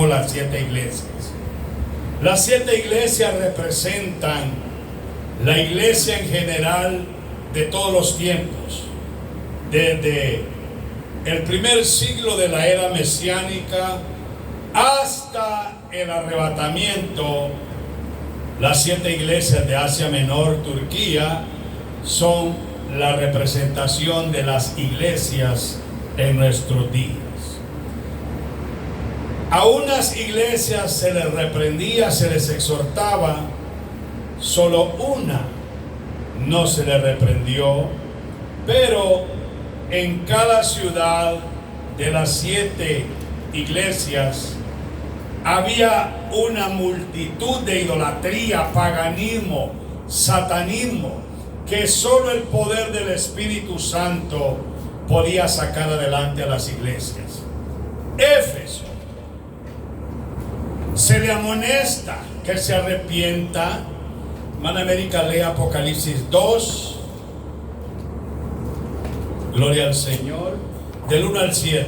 las 7 iglesias. Las 7 iglesias representan la iglesia en general de todos los tiempos, desde el primer siglo de la era mesiánica hasta el arrebatamiento. Las 7 iglesias de Asia Menor, Turquía, son la representación de las iglesias en nuestros días. A unas iglesias se les reprendía, se les exhortaba, solo una no se les reprendió, pero en cada ciudad de las 7 iglesias había una multitud de idolatría, paganismo, satanismo, que solo el poder del Espíritu Santo podía sacar adelante a las iglesias. Éfeso, se le amonesta que se arrepienta. Hermana América, lee Apocalipsis 2, gloria al Señor, del 1 al 7.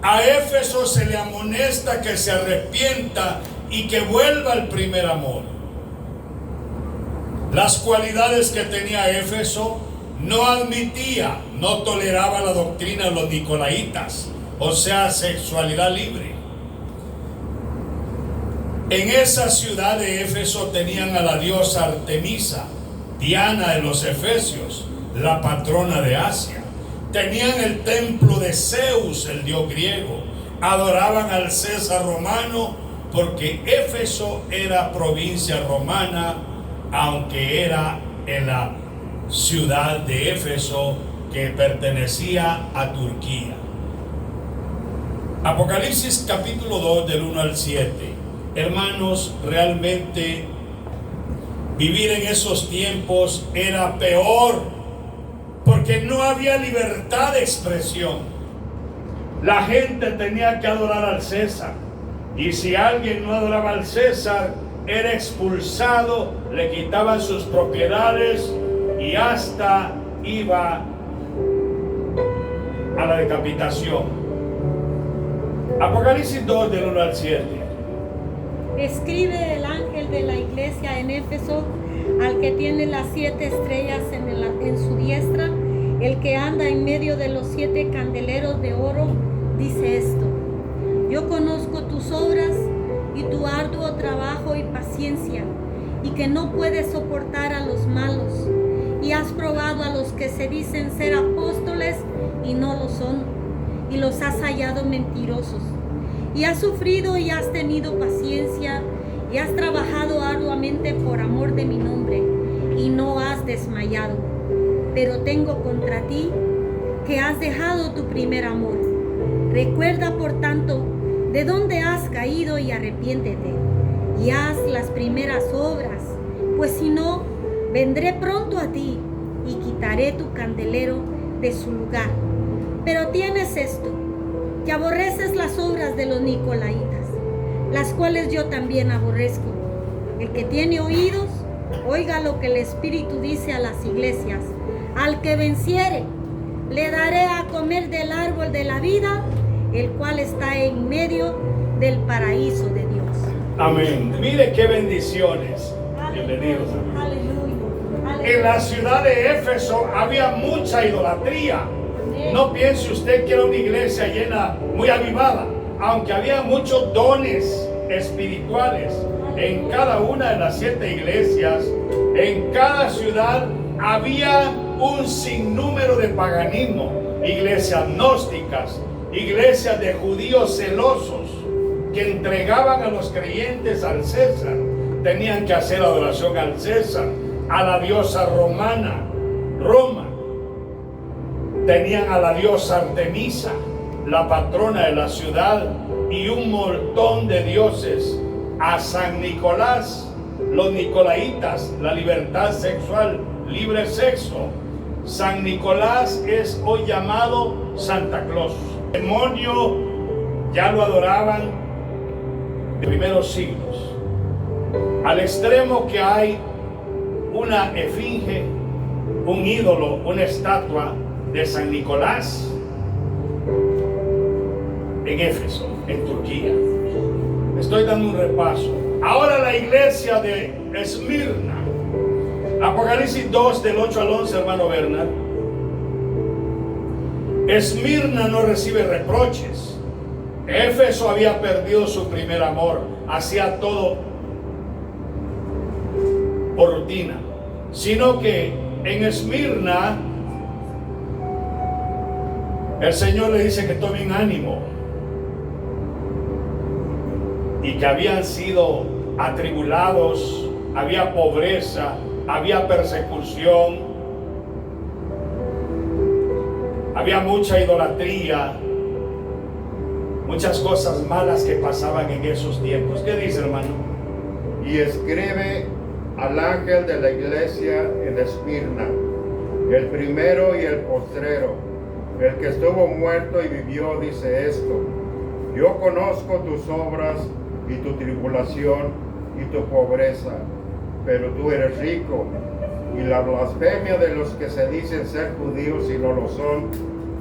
A Éfeso se le amonesta que se arrepienta y que vuelva al primer amor. Las cualidades que tenía Éfeso: no admitía, no toleraba la doctrina de los nicolaitas, o sea, sexualidad libre. En esa ciudad de Éfeso tenían a la diosa Artemisa, Diana de los Efesios, la patrona de Asia. Tenían el templo de Zeus, el dios griego. Adoraban al César romano, porque Éfeso era provincia romana, aunque era en la ciudad de Éfeso que pertenecía a Turquía. Apocalipsis capítulo 2 del 1 al 7. Hermanos, realmente vivir en esos tiempos era peor, porque no había libertad de expresión. La gente tenía que adorar al César, y si alguien no adoraba al César, era expulsado, le quitaban sus propiedades y hasta iba a la decapitación. Apocalipsis 2 del 1 al 7. Escribe el ángel de la iglesia en Éfeso, al que tiene las 7 estrellas en su diestra, el que anda en medio de los 7 candeleros de oro, dice esto: yo conozco tus obras y tu arduo trabajo y paciencia, y que no puedes soportar a los malos, y has probado a los que se dicen ser apóstoles y no lo son, y los has hallado mentirosos. Y has sufrido y has tenido paciencia, y has trabajado arduamente por amor de mi nombre, y no has desmayado. Pero tengo contra ti que has dejado tu primer amor. Recuerda, por tanto, de dónde has caído y arrepiéntete, y haz las primeras obras, pues si no, vendré pronto a ti y quitaré tu candelero de su lugar. Pero tienes esto, que aborreces las obras de los nicolaitas, las cuales yo también aborrezco. El que tiene oídos, oiga lo que el Espíritu dice a las iglesias. Al que venciere, le daré a comer del árbol de la vida, el cual está en medio del paraíso de Dios. Amén. Mire qué bendiciones. Bienvenidos. Aleluya. En la ciudad de Éfeso había mucha idolatría. No piense usted que era una iglesia llena, muy avivada, aunque había muchos dones espirituales en cada una de las 7 iglesias. En cada ciudad había un sinnúmero de paganismo, iglesias gnósticas, iglesias de judíos celosos que entregaban a los creyentes al César. Tenían que hacer adoración al César, a la diosa romana, Roma. Tenían a la diosa Artemisa, la patrona de la ciudad, y un montón de dioses. A San Nicolás, los nicolaitas, la libertad sexual, libre sexo. San Nicolás es hoy llamado Santa Claus. El demonio ya lo adoraban en los primeros siglos, al extremo que hay una esfinge, un ídolo, una estatua de San Nicolás en Éfeso, en Turquía. Estoy dando un repaso. Ahora la iglesia de Esmirna. Apocalipsis 2 del 8 al 11, hermano Bernard. Esmirna no recibe reproches. Éfeso había perdido su primer amor. Hacía todo por rutina. Sino que en Esmirna el Señor le dice que tomen ánimo. Y que habían sido atribulados, había pobreza, había persecución, había mucha idolatría, muchas cosas malas que pasaban en esos tiempos. ¿Qué dice, hermano? Y escribe al ángel de la iglesia en Esmirna, el primero y el postrero, el que estuvo muerto y vivió, dice esto: yo conozco tus obras y tu tribulación y tu pobreza, pero tú eres rico, y la blasfemia de los que se dicen ser judíos y no lo son,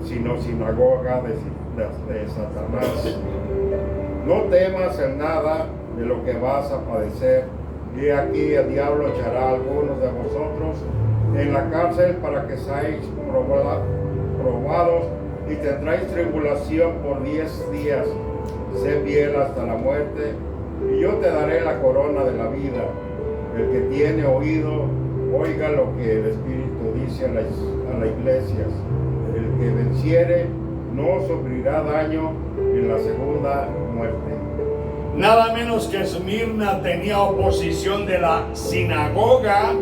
sino sinagoga de Satanás. No temas en nada de lo que vas a padecer. Y aquí el diablo echará a algunos de vosotros en la cárcel para que seáis probados, y tendréis tribulación por 10 días. Sé fiel hasta la muerte, y yo te daré la corona de la vida. El que tiene oído, oiga lo que el Espíritu dice a las iglesias. El que venciere no sufrirá daño en la segunda muerte. Nada menos que Esmirna tenía oposición de la sinagoga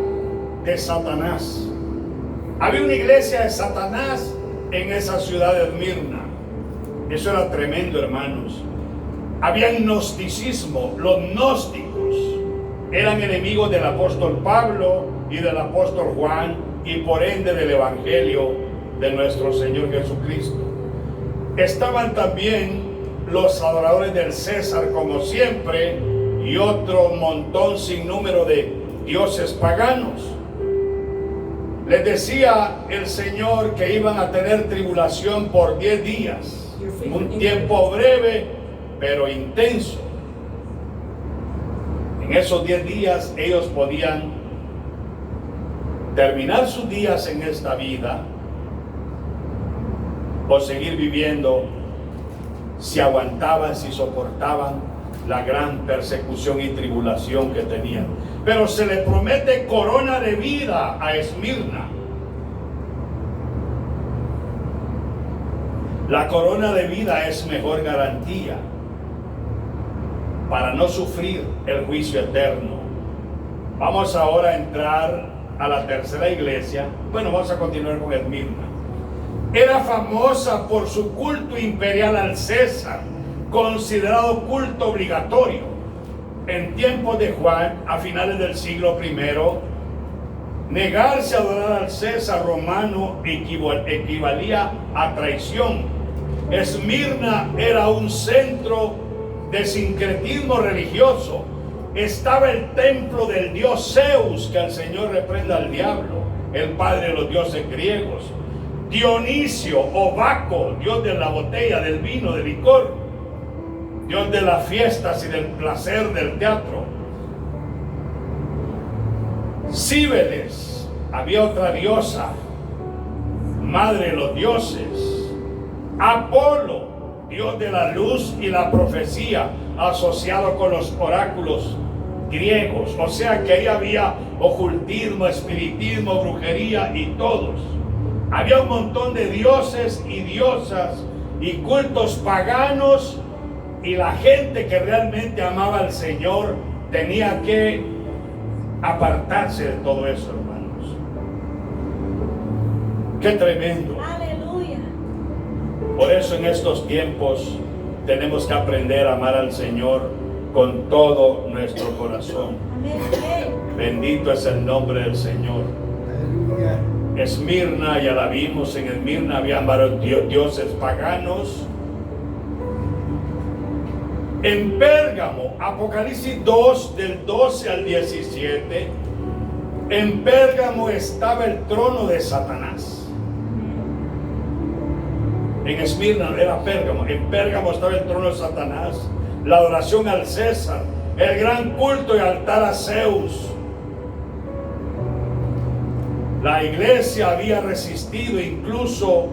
de Satanás. Había una iglesia de Satanás en esa ciudad de Esmirna. Eso era tremendo, hermanos. Había gnosticismo. Los gnósticos eran enemigos del apóstol Pablo y del apóstol Juan, y por ende del evangelio de nuestro Señor Jesucristo. Estaban también los adoradores del César, como siempre, y otro montón sin número de dioses paganos. Les decía el Señor que iban a tener tribulación por 10 días, un tiempo breve pero intenso. En esos 10 días ellos podían terminar sus días en esta vida o seguir viviendo si aguantaban, si soportaban la gran persecución y tribulación que tenían. Pero se le promete corona de vida a Esmirna. La corona de vida es mejor garantía para no sufrir el juicio eterno. Vamos ahora a entrar a la tercera iglesia. Bueno, vamos a continuar con Esmirna. Era famosa por su culto imperial al César, considerado culto obligatorio. En tiempos de Juan, a finales del siglo I, negarse a adorar al César romano equivalía a traición. Esmirna era un centro de sincretismo religioso. Estaba el templo del dios Zeus, que el Señor reprenda al diablo, el padre de los dioses griegos. Dionisio o Baco, dios de la botella, del vino, del licor, dios de las fiestas y del placer del teatro. Cíbeles, había otra diosa, madre de los dioses. Apolo, dios de la luz y la profecía, asociado con los oráculos griegos. O sea que ahí había ocultismo, espiritismo, brujería y todos. Había un montón de dioses y diosas y cultos paganos, y la gente que realmente amaba al Señor tenía que apartarse de todo eso, hermanos. ¡Qué tremendo! Aleluya. Por eso en estos tiempos tenemos que aprender a amar al Señor con todo nuestro corazón. Amén. Bendito es el nombre del Señor. Aleluya. Esmirna, ya la vimos, en Esmirna había varios dioses paganos. En Pérgamo, Apocalipsis 2 del 12 al 17, en Pérgamo estaba el trono de Satanás. En Esmirna era Pérgamo, en Pérgamo estaba el trono de Satanás. la adoración al César, el gran culto y altar a Zeus. La iglesia había resistido incluso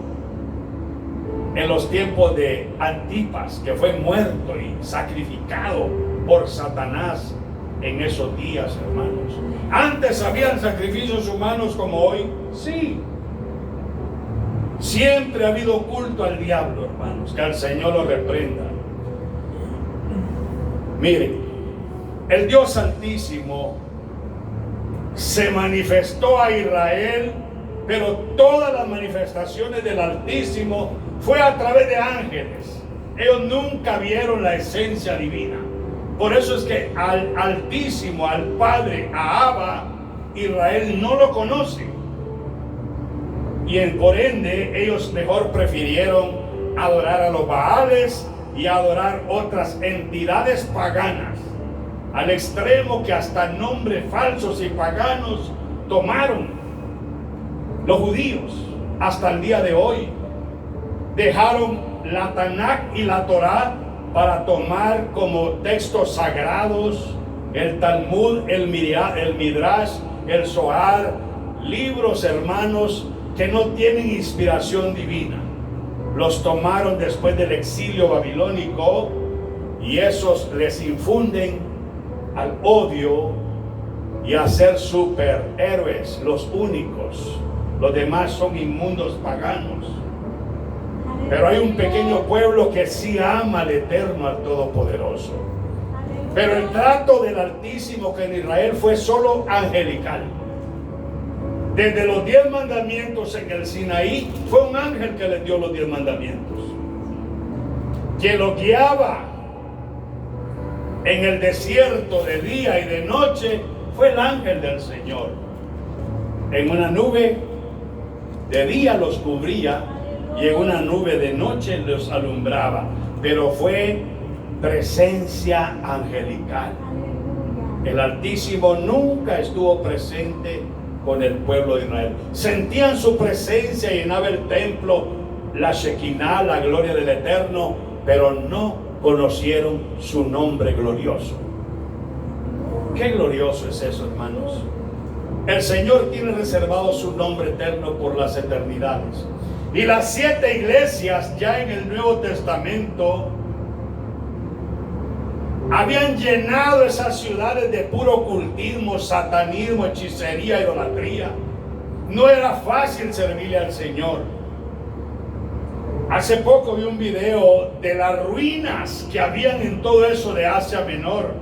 en los tiempos de Antipas, que fue muerto y sacrificado por Satanás en esos días, hermanos. Antes habían sacrificios humanos como hoy, sí. Siempre ha habido culto al diablo, hermanos, que el Señor lo reprenda. Miren, el Dios Altísimo se manifestó a Israel, pero todas las manifestaciones del Altísimo fue a través de ángeles. Ellos nunca vieron la esencia divina. Por eso es que al Altísimo, al Padre, a Abba, Israel no lo conoce. Y por ende, ellos mejor prefirieron adorar a los Baales y adorar otras entidades paganas, al extremo que hasta nombres falsos y paganos tomaron los judíos hasta el día de hoy. Dejaron la Tanakh y la Torá para tomar como textos sagrados el Talmud, el Midrash, el Zohar, libros, hermanos, que no tienen inspiración divina. Los tomaron después del exilio babilónico y esos les infunden al odio y a ser superhéroes, los únicos. Los demás son inmundos paganos. Pero hay un pequeño pueblo que sí ama al Eterno, al Todopoderoso. Pero el trato del Altísimo que en Israel fue solo angelical. Desde los 10 mandamientos en el Sinaí, fue un ángel que les dio los 10 mandamientos. Que los guiaba en el desierto de día y de noche, fue el ángel del Señor. En una nube de día los cubría y en una nube de noche los alumbraba. Pero fue presencia angelical. El Altísimo nunca estuvo presente con el pueblo de Israel. Sentían su presencia, llenaba el templo, la Shekinah, la gloria del Eterno, pero no conocieron su nombre glorioso. Qué glorioso es eso, hermanos. El Señor tiene reservado su nombre eterno por las eternidades. Y las 7 iglesias ya en el Nuevo Testamento habían llenado esas ciudades de puro ocultismo, satanismo, hechicería, idolatría. No era fácil servirle al Señor. Hace poco vi un video de las ruinas que habían en todo eso de Asia Menor.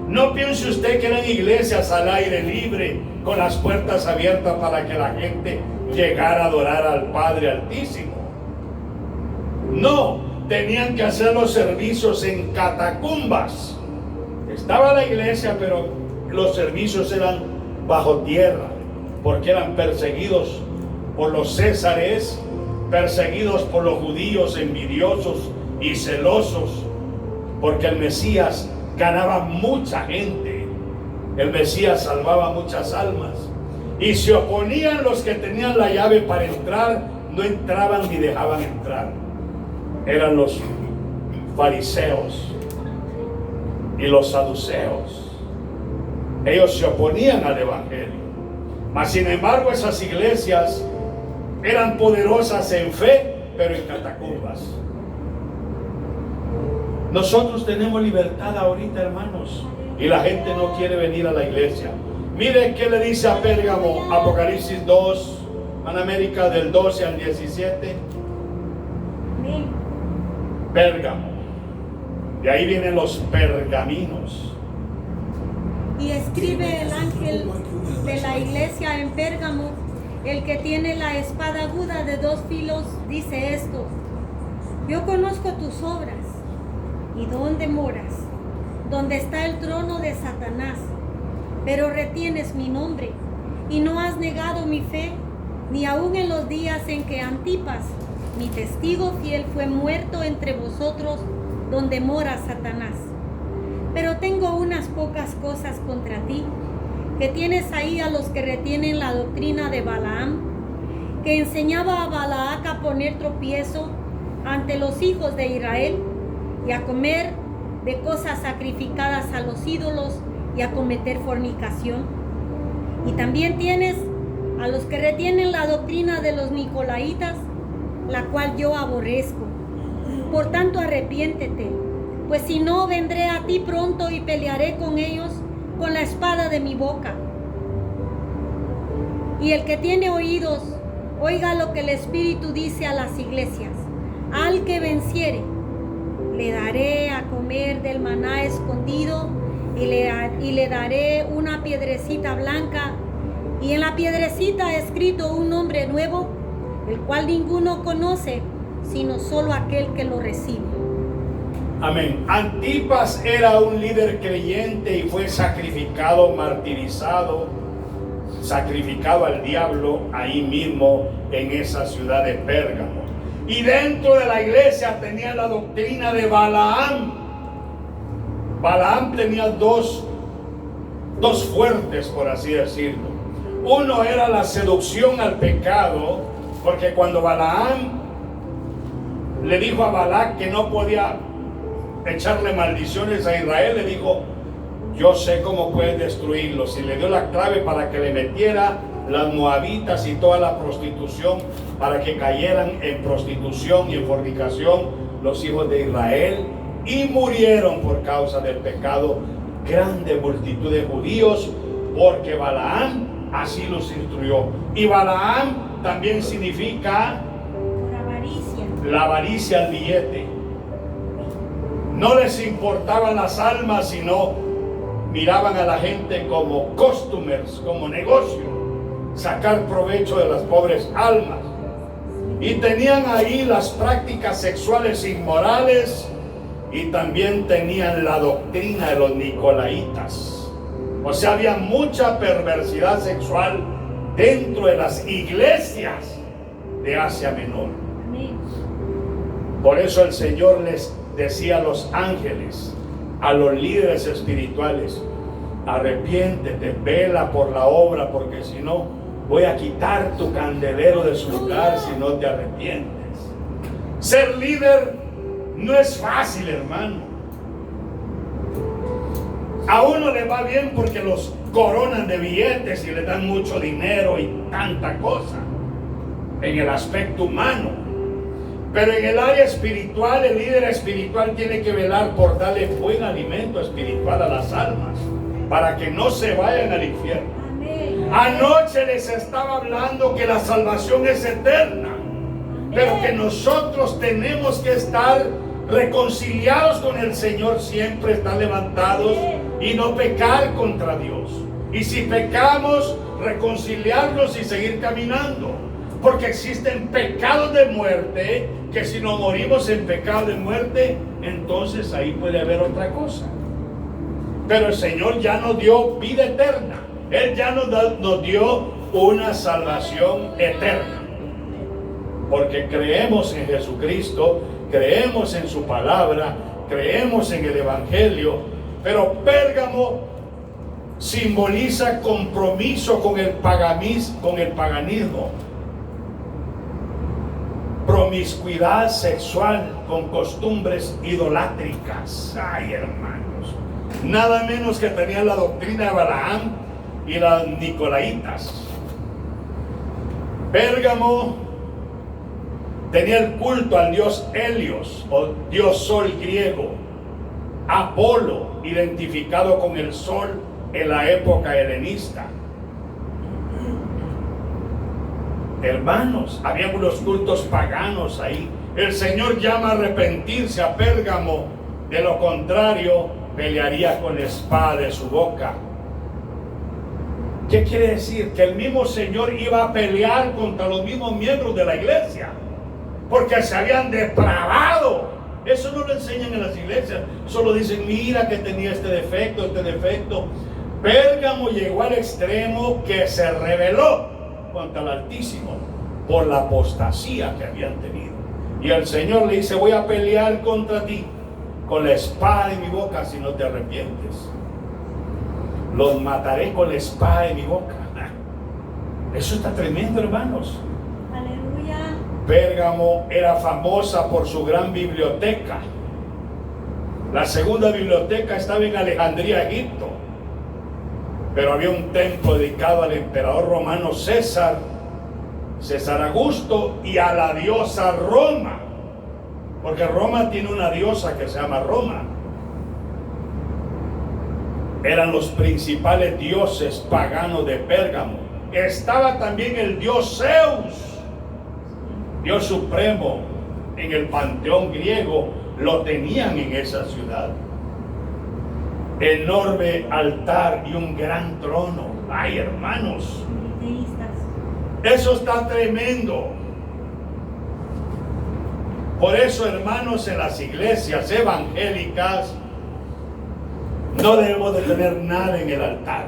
No piense usted que eran iglesias al aire libre, con las puertas abiertas para que la gente llegara a adorar al Padre Altísimo. No, tenían que hacer los servicios en catacumbas. Estaba la iglesia, pero los servicios eran bajo tierra, porque eran perseguidos por los césares, perseguidos por los judíos envidiosos y celosos, porque el Mesías ganaba mucha gente, el Mesías salvaba muchas almas, y se oponían los que tenían la llave para entrar, no entraban ni dejaban entrar. Eran los fariseos y los saduceos. Ellos se oponían al evangelio, mas sin embargo esas iglesias eran poderosas en fe, pero en catacumbas. Nosotros tenemos libertad ahorita, hermanos, y la gente no quiere venir a la iglesia. Mire qué le dice a Pérgamo, Apocalipsis 2, en América, del 12 al 17. Pérgamo. De ahí vienen los pergaminos. Y escribe el ángel de la iglesia en Pérgamo, el que tiene la espada aguda de 2 filos, dice esto: yo conozco tus obras y dónde moras, donde está el trono de Satanás, pero retienes mi nombre y no has negado mi fe, ni aun en los días en que Antipas, mi testigo fiel, fue muerto entre vosotros, donde mora Satanás. Pero tengo unas pocas cosas contra ti, que tienes ahí a los que retienen la doctrina de Balaam, que enseñaba a Balac a poner tropiezo ante los hijos de Israel y a comer de cosas sacrificadas a los ídolos y a cometer fornicación. Y también tienes a los que retienen la doctrina de los nicolaitas, la cual yo aborrezco. Por tanto, arrepiéntete, pues si no, vendré a ti pronto y pelearé con ellos con la espada de mi boca. Y el que tiene oídos, oiga lo que el Espíritu dice a las iglesias. Al que venciere, le daré a comer del maná escondido y le daré una piedrecita blanca, y en la piedrecita ha escrito un nombre nuevo, el cual ninguno conoce, sino solo aquel que lo recibe. Amén. Antipas era un líder creyente y fue sacrificado, martirizado, sacrificado al diablo ahí mismo en esa ciudad de Pérgamo. Y dentro de la iglesia tenía la doctrina de Balaam. Balaam tenía dos fuertes, por así decirlo. Uno era la seducción al pecado, porque cuando Balaam le dijo a Balac que no podía echarle maldiciones a Israel, le dijo: yo sé cómo puedes destruirlos. Y le dio la clave para que le metiera las moabitas y toda la prostitución, para que cayeran en prostitución y en fornicación los hijos de Israel, y murieron por causa del pecado grande multitud de judíos, porque Balaam así los instruyó. Y Balaam también significa la avaricia al billete. No les importaban las almas, sino miraban a la gente como customers, como negocio, sacar provecho de las pobres almas. Y tenían ahí las prácticas sexuales inmorales, y también tenían la doctrina de los nicolaitas. O sea, había mucha perversidad sexual dentro de las iglesias de Asia Menor. Por eso el Señor les decía a los ángeles, a los líderes espirituales: arrepiéntete, vela por la obra, porque si no, voy a quitar tu candelero de su lugar si no te arrepientes. Ser líder no es fácil, hermano. A uno le va bien porque los coronan de billetes y le dan mucho dinero y tanta cosa en el aspecto humano. Pero en el área espiritual, el líder espiritual tiene que velar por darle buen alimento espiritual a las almas, para que no se vayan al infierno. Anoche les estaba hablando que la salvación es eterna, pero que nosotros tenemos que estar reconciliados con el Señor, siempre estar levantados y no pecar contra Dios. Y si pecamos, reconciliarnos y seguir caminando, porque existen pecados de muerte, que si nos morimos en pecado de muerte, entonces ahí puede haber otra cosa. Pero el Señor ya nos dio vida eterna. Él ya nos dio una salvación eterna, porque creemos en Jesucristo, creemos en su palabra, creemos en el Evangelio. Pero Pérgamo simboliza compromiso con el paganismo, promiscuidad sexual con costumbres idolátricas. Ay, hermanos, nada menos que tenían la doctrina de Balaam y las nicolaitas. Pérgamo tenía el culto al dios Helios, o dios sol griego. Apolo, identificado con el sol en la época helenista. Hermanos, había unos cultos paganos ahí. El Señor llama a arrepentirse a Pérgamo, de lo contrario pelearía con la espada de su boca. ¿Qué quiere decir? Que el mismo Señor iba a pelear contra los mismos miembros de la iglesia, porque se habían depravado. Eso no lo enseñan en las iglesias, solo dicen: mira que tenía este defecto, este defecto. Pérgamo llegó al extremo que se rebeló contra el Altísimo por la apostasía que habían tenido. Y el Señor le dice: voy a pelear contra ti con la espada de mi boca si no te arrepientes. Los mataré con la espada de mi boca. Eso está tremendo, hermanos. Pérgamo era famosa por su gran biblioteca. La segunda biblioteca estaba en Alejandría, Egipto. Pero había un templo dedicado al emperador romano César Augusto, y a la diosa Roma. Porque Roma tiene una diosa que se llama Roma. Eran los principales dioses paganos de Pérgamo. Estaba también el dios Zeus, Dios supremo. En el panteón griego lo tenían en esa ciudad. Enorme altar y un gran trono. Ay, hermanos, eso está tremendo. Por eso, hermanos, en las iglesias evangélicas no debemos de tener nada en el altar.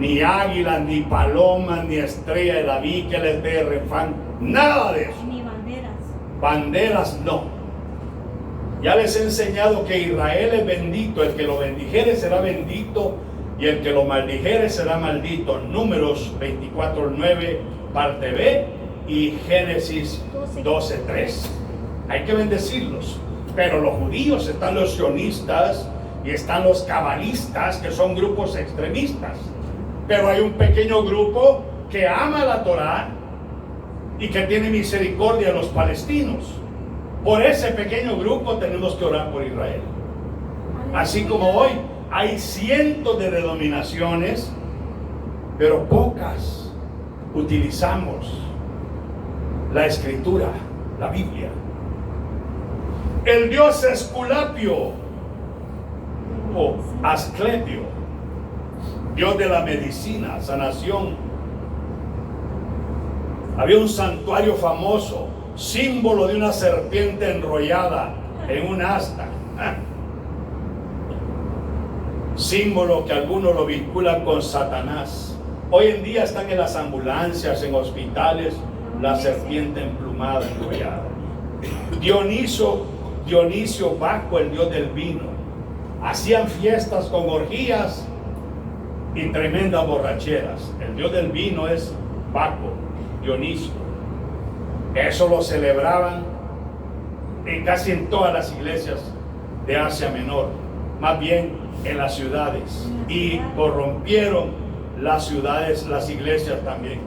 Ni águila, ni paloma, ni estrella de David que les dé refán. Nada de eso. Ni banderas. Banderas no. Ya les he enseñado que Israel es bendito. El que lo bendijere será bendito, y el que lo maldijere será maldito. Números 24:9, parte B, y Génesis 12:3. Hay que bendecirlos. Pero los judíos, están los sionistas y están los cabalistas, que son grupos extremistas. Pero hay un pequeño grupo que ama la Torá y que tiene misericordia de los palestinos. Por ese pequeño grupo tenemos que orar por Israel. Así como hoy hay cientos de denominaciones, pero pocas utilizamos la escritura, la Biblia. El dios Esculapio o Asclepio, dios de la medicina, sanación. Había un santuario famoso, símbolo de una serpiente enrollada en un asta. Símbolo que algunos lo vinculan con Satanás. Hoy en día están en las ambulancias, en hospitales, la serpiente emplumada, enrollada. Dionisio Baco, el dios del vino. Hacían fiestas con orgías y tremendas borracheras. El dios del vino es Baco, Dionisio. Eso lo celebraban casi en todas las iglesias de Asia Menor, más bien en las ciudades, y corrompieron las ciudades, las iglesias también.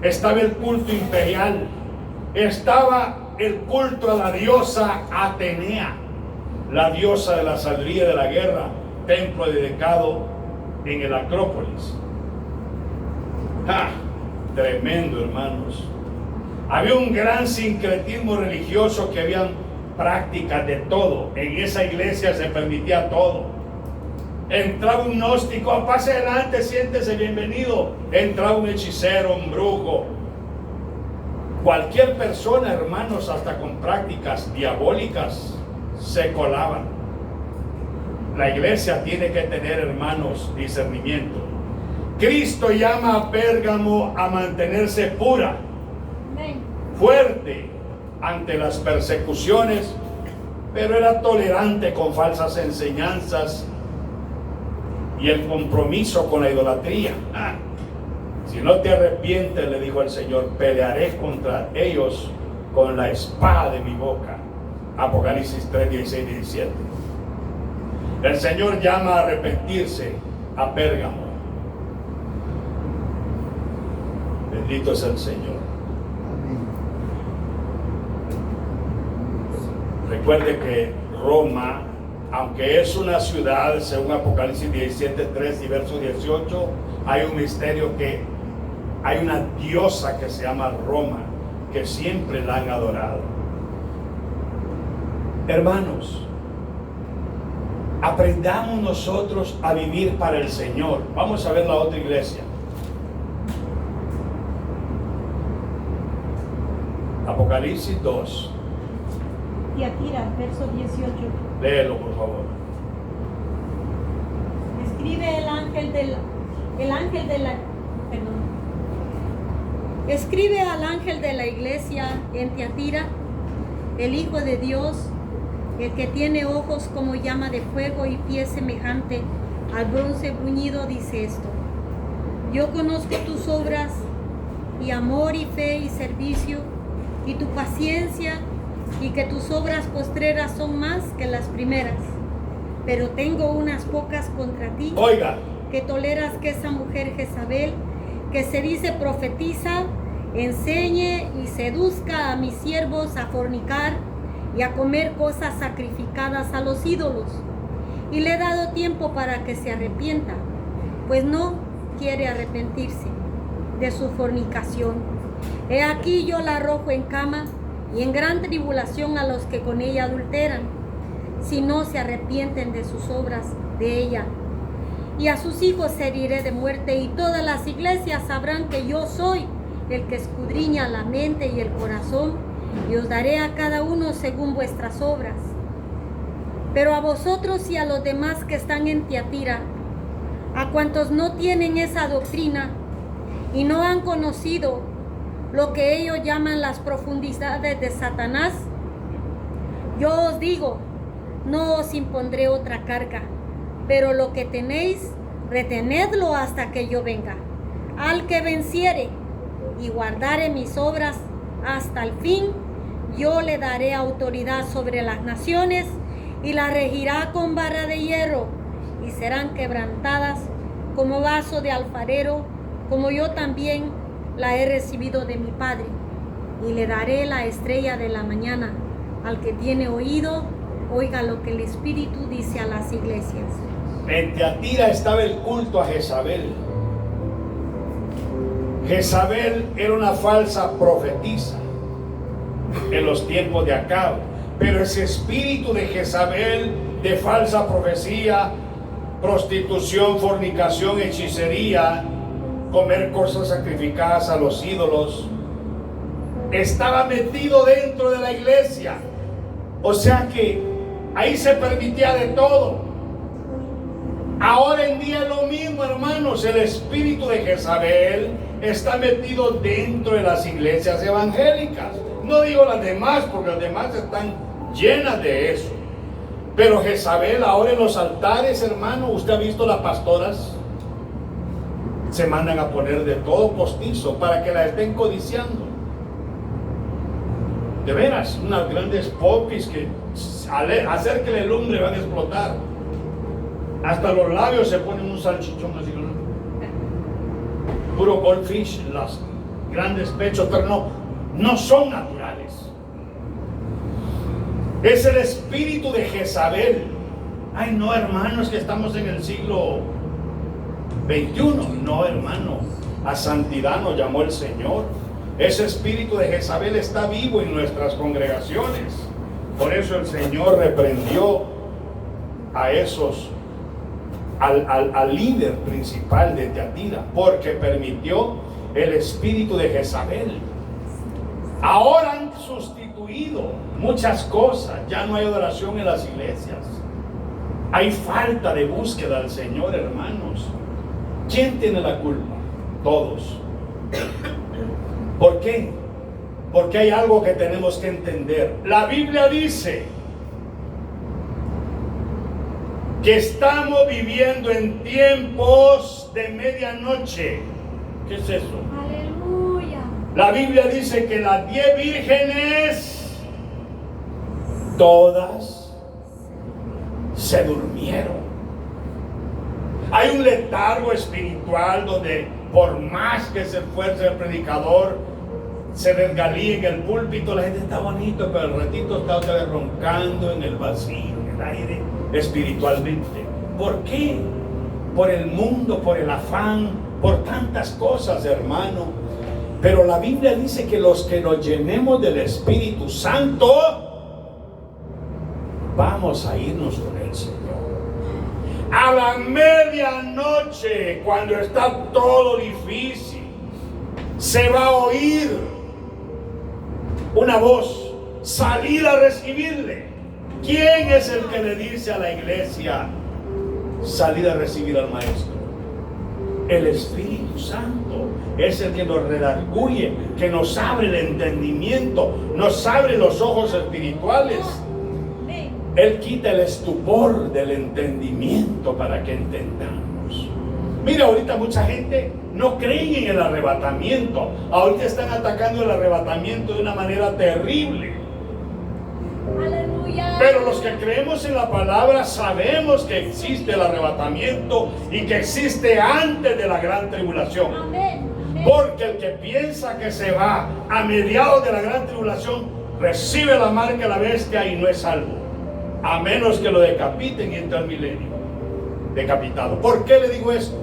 Estaba el culto imperial, estaba el culto a la diosa Atenea, la diosa de la sabiduría de la guerra, templo dedicado en el Acrópolis. Tremendo, hermanos. Había un gran sincretismo religioso, que habían prácticas de todo. En esa iglesia se permitía todo. Entraba un gnóstico, pase adelante, siéntese, bienvenido. Entraba un hechicero, un brujo. Cualquier persona, hermanos, hasta con prácticas diabólicas, se colaban. La iglesia tiene que tener, hermanos, discernimiento. Cristo llama a Pérgamo a mantenerse pura, fuerte ante las persecuciones, pero era tolerante con falsas enseñanzas y el compromiso con la idolatría. Si no te arrepientes, le dijo el Señor, pelearé contra ellos con la espada de mi boca. Apocalipsis 3, 16 y 17. El Señor llama a arrepentirse a Pérgamo. Bendito es el Señor. Recuerde que Roma, aunque es una ciudad, según Apocalipsis 17, 3 y verso 18, hay un misterio, que hay una diosa que se llama Roma, que siempre la han adorado. Hermanos, aprendamos nosotros a vivir para el Señor. Vamos a ver la otra iglesia. Apocalipsis 2. Tiatira, verso 18. Léelo, por favor. Escribe Escribe al ángel de la iglesia en Tiatira, el Hijo de Dios, el que tiene ojos como llama de fuego y pies semejante al bronce bruñido, dice esto: yo conozco tus obras, y amor y fe y servicio, y tu paciencia, y que tus obras postreras son más que las primeras. Pero tengo unas pocas contra ti, Oiga, que toleras que esa mujer Jezabel, que se dice profetiza, enseñe y seduzca a mis siervos a fornicar y a comer cosas sacrificadas a los ídolos. Y le he dado tiempo para que se arrepienta, pues no quiere arrepentirse de su fornicación. He aquí yo la arrojo en cama y en gran tribulación a los que con ella adulteran, si no se arrepienten de sus obras de ella. Y a sus hijos heriré de muerte, y todas las iglesias sabrán que yo soy el que escudriña la mente y el corazón, y os daré a cada uno según vuestras obras. Pero a vosotros y a los demás que están en Tiatira, a cuantos no tienen esa doctrina y no han conocido lo que ellos llaman las profundidades de Satanás, yo os digo, no os impondré otra carga, pero lo que tenéis, retenedlo hasta que yo venga. Al que venciere y guardare mis obras hasta el fin, yo le daré autoridad sobre las naciones y las regirá con vara de hierro, y serán quebrantadas como vaso de alfarero, como yo también la he recibido de mi Padre. Y le daré la estrella de la mañana. Al que tiene oído, oiga lo que el Espíritu dice a las iglesias. en Tiatira estaba el culto a Jezabel. Jezabel era una falsa profetisa en los tiempos de Acab, pero ese espíritu de Jezabel, de falsa profecía, prostitución, fornicación, hechicería, comer cosas sacrificadas a los ídolos, estaba metido dentro de la iglesia. O sea que ahí se permitía de todo. Ahora en día es lo mismo, hermanos. El espíritu de Jezabel está metido dentro de las iglesias evangélicas. No digo las demás, porque las demás están llenas de eso. Pero Jezabel ahora en los altares, hermano, usted ha visto las pastoras, se mandan a poner de todo postizo para que la estén codiciando. De veras, unas grandes popis que al hacer que la lumbre van a explotar. Hasta los labios se ponen un salchichón así, ¿no? Puro goldfish, los grandes pechos, pero no son naturales. Es el espíritu de Jezabel. Ay, no, hermano, es que estamos en el siglo XXI. No, hermano, a santidad nos llamó el Señor. Ese espíritu de Jezabel está vivo en nuestras congregaciones. Por eso el Señor reprendió a esos, al líder principal de Tiatira, porque permitió el espíritu de Jezabel. Ahora han sustituido muchas cosas. Ya no hay adoración en las iglesias. Hay falta de búsqueda al Señor, hermanos. ¿Quién tiene la culpa? Todos. ¿Por qué? Porque hay algo que tenemos que entender. La Biblia dice que estamos viviendo en tiempos de medianoche. ¿Qué es eso? Aleluya. La Biblia dice que las 10 vírgenes, todas se durmieron. Hay un letargo espiritual donde por más que se esfuerce el predicador, se desgalía en el púlpito, la gente está bonito, pero al ratito está otra vez roncando en el vacío, en el aire, espiritualmente. ¿Por qué? Por el mundo, por el afán, por tantas cosas, hermano. Pero la Biblia dice que los que nos llenemos del Espíritu Santo, vamos a irnos con el Señor. A la medianoche, cuando está todo difícil, se va a oír una voz, salir a recibirle. ¿Quién es el que le dice a la iglesia salir a recibir al Maestro? El Espíritu Santo es el que nos redarguye, que nos abre el entendimiento, nos abre los ojos espirituales. Él quita el estupor del entendimiento para que entendamos. Mira, ahorita mucha gente no cree en el arrebatamiento. Ahorita están atacando el arrebatamiento de una manera terrible. Pero los que creemos en la palabra sabemos que existe el arrebatamiento y que existe antes de la gran tribulación. Porque el que piensa que se va a mediados de la gran tribulación recibe la marca de la bestia y no es salvo, a menos que lo decapiten y entre al milenio decapitado. ¿Por qué le digo esto?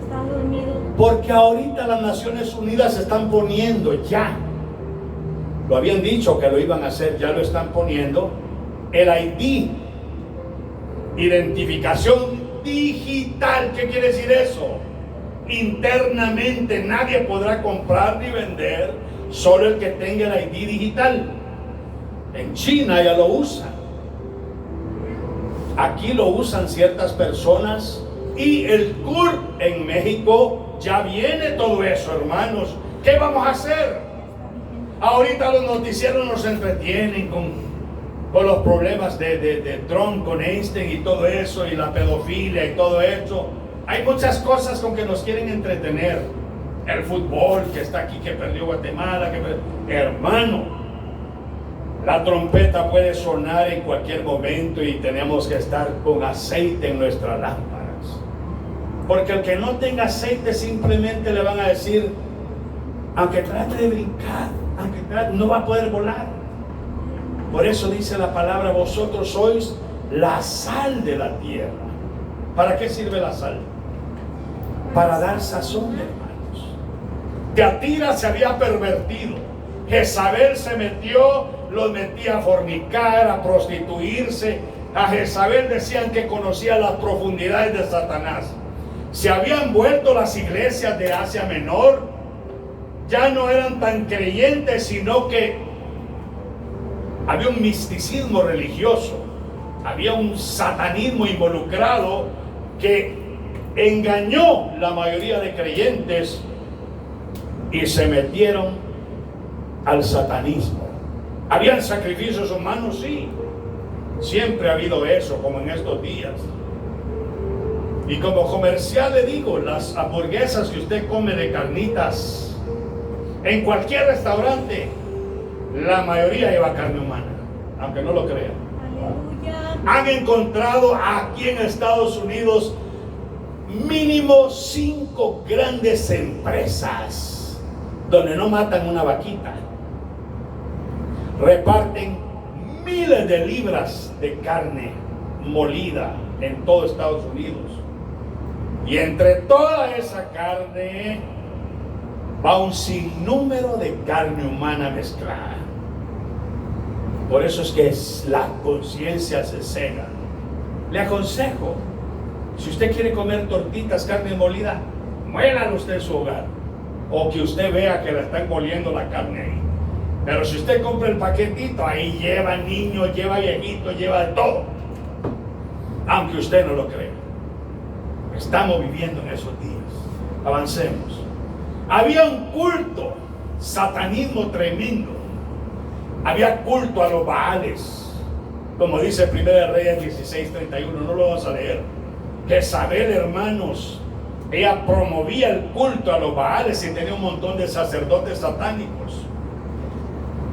Está dormido. Porque ahorita las Naciones Unidas se están poniendo ya, lo habían dicho que lo iban a hacer, ya lo están poniendo, el ID, identificación digital. ¿Qué quiere decir eso? Internamente nadie podrá comprar ni vender, solo el que tenga el ID digital. En China ya lo usan, aquí lo usan ciertas personas, y el CURP en México ya viene todo eso, hermanos. ¿Qué vamos a hacer? Ahorita los noticieros nos entretienen con los problemas de Trump, con Einstein y todo eso, y la pedofilia y todo eso. Hay muchas cosas con que nos quieren entretener. El fútbol que está aquí, que perdió Guatemala, hermano, la trompeta puede sonar en cualquier momento y tenemos que estar con aceite en nuestras lámparas. Porque el que no tenga aceite simplemente le van a decir, aunque trate de brincar, no va a poder volar. Por eso dice la palabra, vosotros sois la sal de la tierra. ¿Para qué sirve la sal? Para dar sazón, hermanos. Teatira se había pervertido. Jezabel se metió, los metía a fornicar, a prostituirse. A Jezabel decían que conocía las profundidades de Satanás. Se habían vuelto las iglesias de Asia Menor. Ya no eran tan creyentes, sino que había un misticismo religioso, había un satanismo involucrado que engañó la mayoría de creyentes y se metieron al satanismo. ¿Habían sacrificios humanos? Sí, siempre ha habido eso, como en estos días. Y como comercial le digo, las hamburguesas que usted come de carnitas en cualquier restaurante, la mayoría lleva carne humana, aunque no lo crean. Aleluya. Han encontrado aquí en Estados Unidos mínimo 5 grandes empresas donde no matan una vaquita, reparten miles de libras de carne molida en todo Estados Unidos, y entre toda esa carne va un sinnúmero de carne humana mezclada. Por eso es que la conciencia se cega. Le aconsejo, si usted quiere comer tortitas, carne molida, muélalo usted en su hogar, o que usted vea que la están moliendo la carne ahí. Pero si usted compra el paquetito, ahí lleva niños, lleva viejitos, lleva de todo, aunque usted no lo crea. Estamos viviendo en esos días. Avancemos. Había un culto, satanismo tremendo. Había culto a los Baales, como dice 1 Reyes 16:31, no lo vamos a leer. Jezabel, hermanos, ella promovía el culto a los Baales y tenía un montón de sacerdotes satánicos.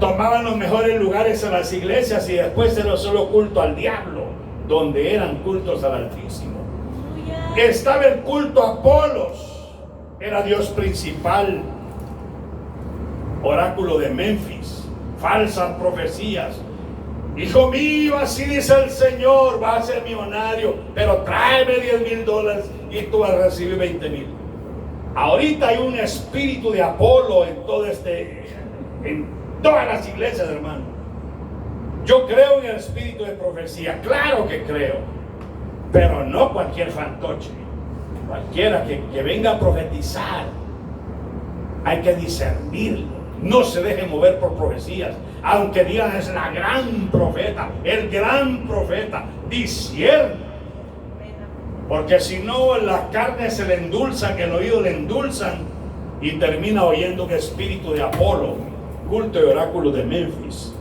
Tomaban los mejores lugares en las iglesias y después era solo culto al diablo, donde eran cultos al Altísimo. Estaba el culto a Apolos, era Dios principal, oráculo de Memphis, falsas profecías. Hijo mío, así dice el Señor, vas a ser millonario, pero tráeme $10,000 y tú vas a recibir 20,000. Ahorita hay un espíritu de Apolo en todas las iglesias, hermano. Yo creo en el espíritu de profecía, claro que creo, pero no cualquier fantoche, cualquiera que venga a profetizar. Hay que discernirlo. No se deje mover por profecías, aunque digan es la gran profeta, el gran profeta. Discierna, porque si no, la carne se le endulzan, el oído le endulzan y termina oyendo un espíritu de Apolo, culto y oráculo de Memphis.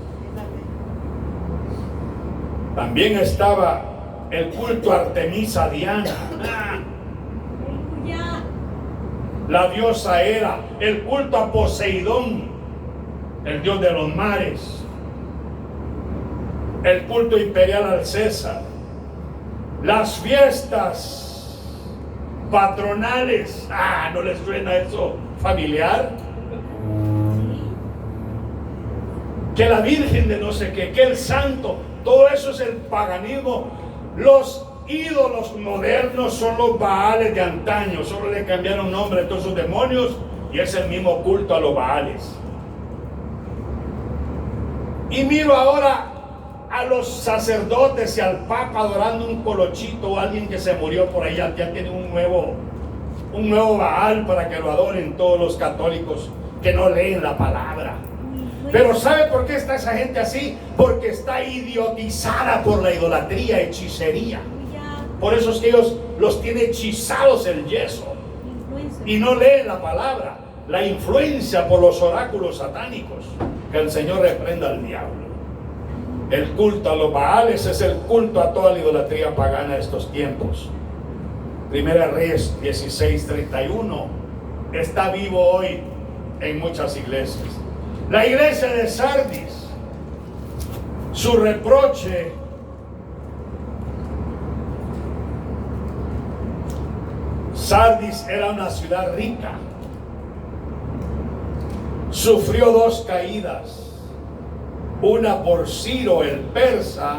También estaba el culto a Artemisa Diana, la diosa Hera, el culto a Poseidón, el dios de los mares. el culto imperial al César, las fiestas patronales. ¿No les suena eso familiar? Que la Virgen de no sé qué, que el santo, todo eso es el paganismo. Los ídolos modernos son los Baales de antaño, solo le cambiaron nombre a todos esos demonios y es el mismo culto a los Baales. Y miro ahora a los sacerdotes y al Papa adorando un colochito o alguien que se murió por allá. Ya tiene un nuevo Baal para que lo adoren todos los católicos que no leen la palabra. Pero ¿sabe por qué está esa gente así? Porque está idiotizada por la idolatría, hechicería. Por eso es que ellos los tiene hechizados el yeso y no leen la palabra. La influencia por los oráculos satánicos. Que el Señor reprenda al diablo. El culto a los Baales es el culto a toda la idolatría pagana de estos tiempos. Primera Reyes 16:31 está vivo hoy en muchas iglesias. La iglesia de Sardis, su reproche Sardis era una ciudad rica. Sufrió 2 caídas, una por Ciro el persa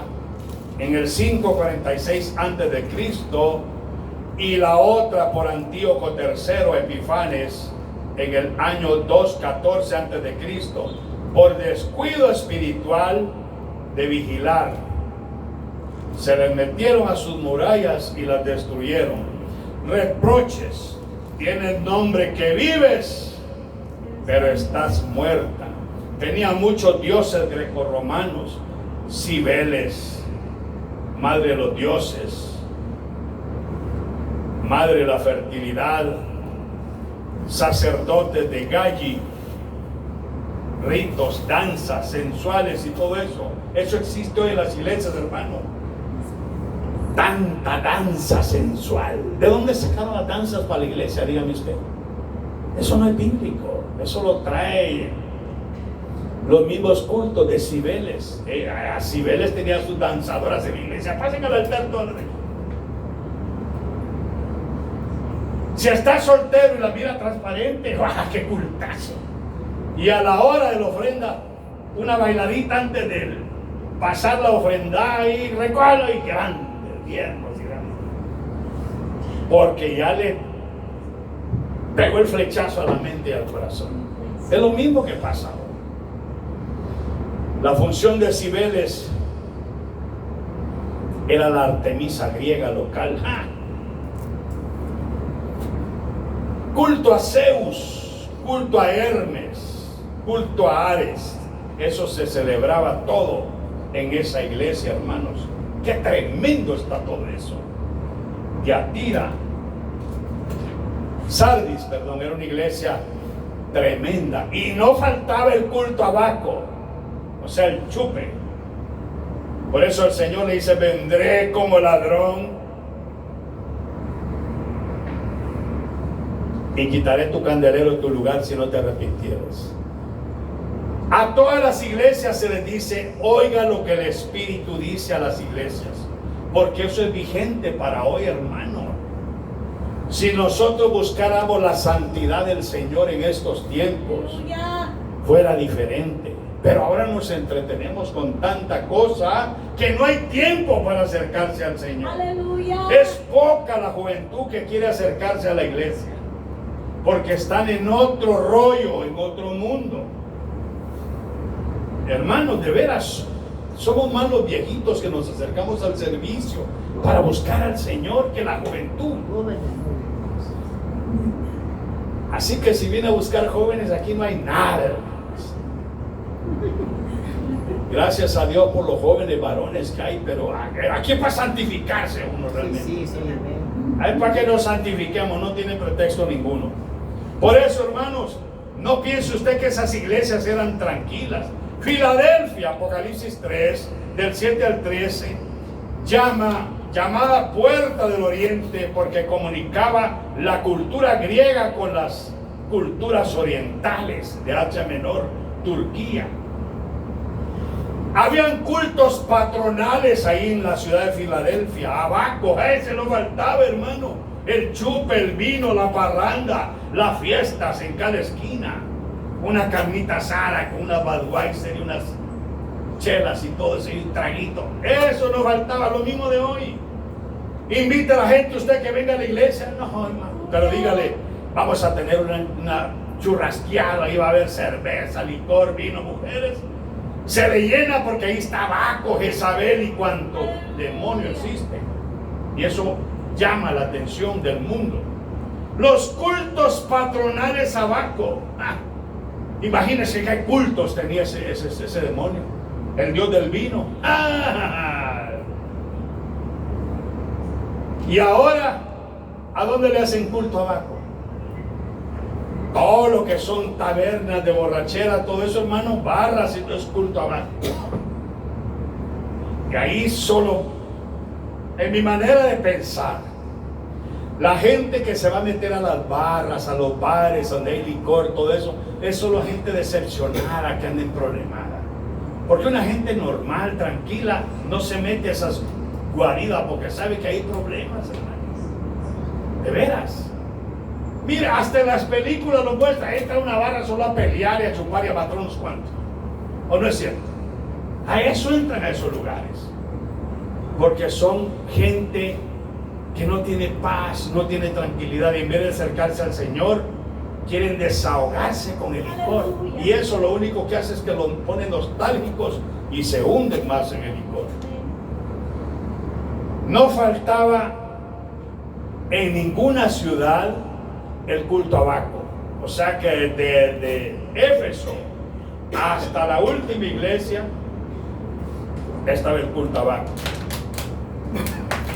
en el 546 a.C. y la otra por Antíoco III Epifanes en el año 214 a.C. por descuido espiritual de vigilar. Se les metieron a sus murallas y las destruyeron. Reproches: tienes nombre que vives, pero estás muerta. Tenía muchos dioses grecorromanos: Cibeles, madre de los dioses, madre de la fertilidad, sacerdotes de Galli, ritos, danzas sensuales y todo eso. Eso existe hoy en las iglesias, hermano. Tanta danza sensual. ¿De dónde sacaron las danzas para la iglesia? Dígame usted. Eso no es bíblico. Eso lo trae los mismos cultos de Cibeles. Cibeles tenía sus danzadoras en la iglesia. Pasen al altar todo. Si está soltero y la mira transparente, ¡qué cultazo! Y a la hora de la ofrenda, una bailadita antes de pasar la ofrenda y recuerdo y grande, viernes y grande. Porque ya le pegó el flechazo a la mente y al corazón. Es lo mismo que pasa ahora. La función de Cibeles era la Artemisa griega local. Culto a Zeus, culto a Hermes, culto a Ares. Eso se celebraba todo en esa iglesia, hermanos. Qué tremendo está todo eso. Tiatira, Sardis, perdón, era una iglesia tremenda. Y no faltaba el culto a Baco, o sea, el chupe. Por eso el Señor le dice: vendré como ladrón y quitaré tu candelero de tu lugar si no te arrepintieres. A todas las iglesias se les dice: oiga lo que el Espíritu dice a las iglesias, porque eso es vigente para hoy, hermano. Si nosotros buscáramos la santidad del Señor en estos tiempos, fuera diferente. Pero ahora nos entretenemos con tanta cosa que no hay tiempo para acercarse al Señor. ¡Aleluya! Es poca la juventud que quiere acercarse a la iglesia, porque están en otro rollo, en otro mundo. Hermanos, de veras, somos más los viejitos que nos acercamos al servicio para buscar al Señor que la juventud. Así que si viene a buscar jóvenes, aquí no hay nada, hermanos. Gracias a Dios por los jóvenes varones que hay, pero aquí es para santificarse uno realmente. Sí, hay para que nos santifiquemos, no tiene pretexto ninguno. Por eso, hermanos, no piense usted que esas iglesias eran tranquilas. Filadelfia, Apocalipsis 3, del 7 al 13, llamada Puerta del Oriente, porque comunicaba la cultura griega con las culturas orientales de Asia Menor, Turquía. Habían cultos patronales ahí en la ciudad de Filadelfia. Abaco, ese no faltaba, hermano. El chupe, el vino, la parranda, las fiestas en cada esquina. Una carnita asada con una Budweiser y unas chelas y todo ese traguito. Eso no faltaba, lo mismo de hoy. Invita a la gente usted que venga a la iglesia. No, hermano, pero dígale, vamos a tener una churrasqueada, ahí va a haber cerveza, licor, vino, mujeres. Se le llena porque ahí está Baco, Jezabel y cuanto demonio existe. Y eso llama la atención del mundo. Los cultos patronales a Baco. Imagínense qué cultos tenía ese demonio. El dios del vino. Y ahora, ¿a dónde le hacen culto a Baco? Todo lo que son tabernas de borrachera, todo eso, hermano, barras y todo es culto a Baco. Y ahí solo, en mi manera de pensar, la gente que se va a meter a las barras, a los bares donde hay licor, todo eso, es solo gente decepcionada que anda en problemada. Porque una gente normal, tranquila, no se mete a esas guaridas porque sabe que hay problemas, hermanos. De veras. Mira, hasta en las películas lo muestra. Entra una barra solo a pelear y a chupar y a matar unos cuantos. ¿O no es cierto? A eso entran a esos lugares. Porque son gente que no tiene paz, no tiene tranquilidad. Y en vez de acercarse al Señor, quieren desahogarse con el licor. Y eso lo único que hace es que los ponen nostálgicos y se hunden más en el licor. No faltaba en ninguna ciudad el culto a Baco. O sea que de Éfeso hasta la última iglesia estaba el culto a Baco.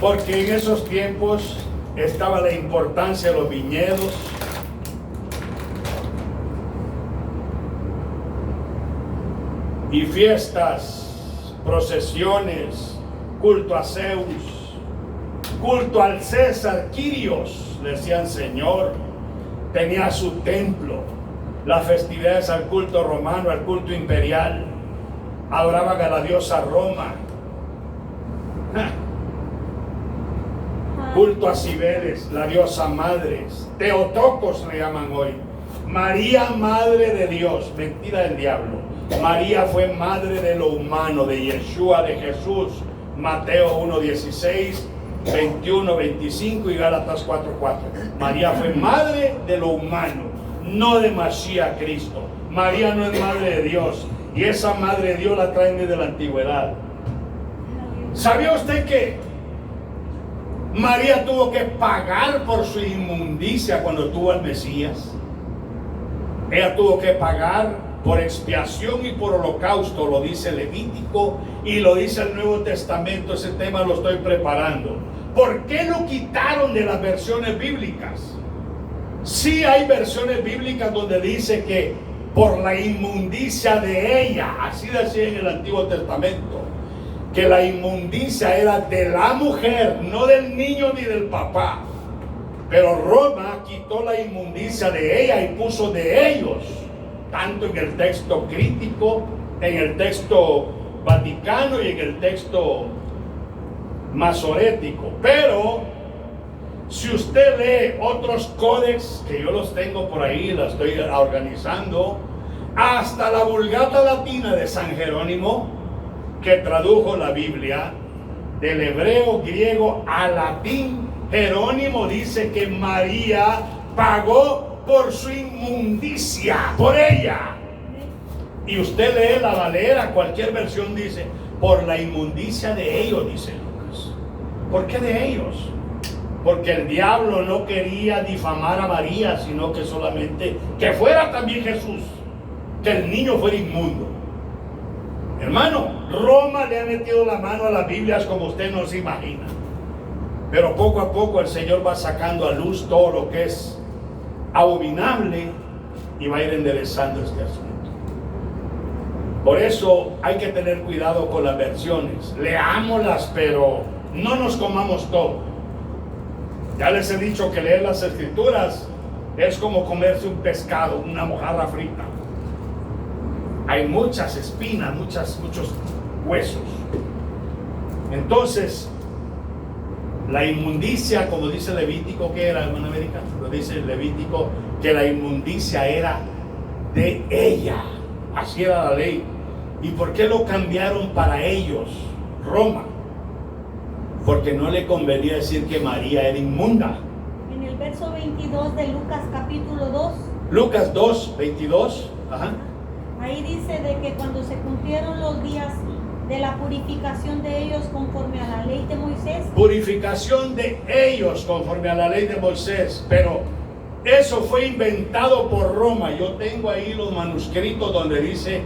Porque en esos tiempos estaba la importancia de los viñedos, y fiestas, procesiones, culto a Zeus, culto al César Quirios, le decían Señor, tenía su templo, las festividades al culto romano, al culto imperial, adoraban a la diosa Roma, culto a Cibeles, la diosa madre, Teotocos le llaman hoy, María madre de Dios, mentira del diablo. María fue madre de lo humano, de Yeshua, de Jesús, Mateo 1:16, 21, 25 y Gálatas 4:4. María fue madre de lo humano, no de Mashiach Cristo. María no es madre de Dios, y esa madre de Dios la traen desde la antigüedad. ¿Sabía usted que María tuvo que pagar por su inmundicia cuando tuvo al Mesías? Ella tuvo que pagar por expiación y por holocausto, lo dice Levítico y lo dice el Nuevo Testamento. Ese tema lo estoy preparando. ¿Por qué lo quitaron de las versiones bíblicas? Sí hay versiones bíblicas donde dice que por la inmundicia de ella, así decía en el Antiguo Testamento, que la inmundicia era de la mujer, no del niño ni del papá. Pero Roma quitó la inmundicia de ella y puso de ellos, tanto en el texto crítico, en el texto vaticano y en el texto masorético. Pero si usted lee otros códex, que yo los tengo por ahí, los estoy organizando, hasta la Vulgata Latina de San Jerónimo, que tradujo la Biblia del hebreo griego al latín, Jerónimo dice que María pagó por su inmundicia, por ella. Y usted lee la Valera, cualquier versión dice, por la inmundicia de ellos, dice Lucas. ¿Por qué de ellos? Porque el diablo no quería difamar a María, sino que solamente que fuera también Jesús, que el niño fuera inmundo. Hermano, Roma le ha metido la mano a las Biblias como usted no se imagina. Pero poco a poco el Señor va sacando a luz todo lo que es abominable y va a ir enderezando este asunto. Por eso hay que tener cuidado con las versiones. Leámoslas, pero no nos comamos todo. Ya les he dicho que leer las Escrituras es como comerse un pescado, una mojarra frita. Hay muchas espinas, muchos huesos. Entonces, la inmundicia, como dice Levítico, que era, hermana América, lo dice Levítico, que la inmundicia era de ella. Así era la ley. ¿Y por qué lo cambiaron para ellos, Roma? Porque no le convenía decir que María era inmunda. En el verso 22 de Lucas capítulo 2. Lucas 2, 22. Ajá. Ahí dice de que cuando se cumplieron los días de la purificación de ellos conforme a la ley de Moisés. Purificación de ellos conforme a la ley de Moisés. Pero eso fue inventado por Roma. Yo tengo ahí los manuscritos donde dice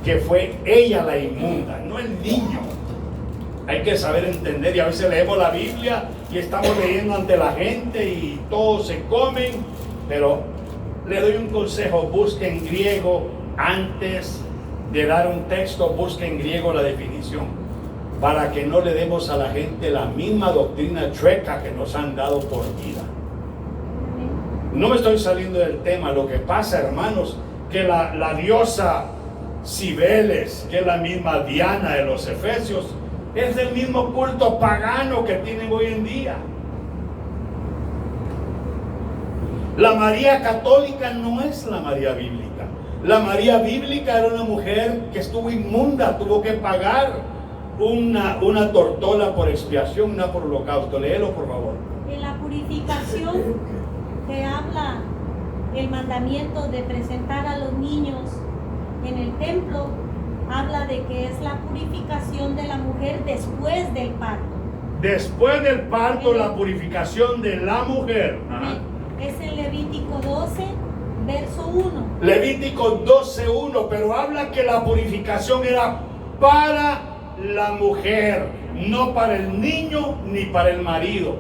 que fue ella la inmunda, no el niño. Hay que saber entender, y a veces leemos la Biblia y estamos leyendo ante la gente y todos se comen, pero le doy un consejo: busque en griego antes de dar un texto, busque en griego la definición, para que no le demos a la gente la misma doctrina chueca que nos han dado por vida. No me estoy saliendo del tema. Lo que pasa, hermanos, que la diosa Cibeles, que es la misma Diana de los Efesios, es del mismo culto pagano que tienen hoy en día. La María católica no es la María bíblica. La María bíblica era una mujer que estuvo inmunda, tuvo que pagar una tortola por expiación, una por holocausto. Léelo, por favor. En la purificación que habla el mandamiento de presentar a los niños en el templo, habla de que es la purificación de la mujer después del parto. Después del parto, la purificación de la mujer. Ajá. Es en Levítico 12, verso 1. Levítico 12:1, pero habla que la purificación era para la mujer, no para el niño ni para el marido,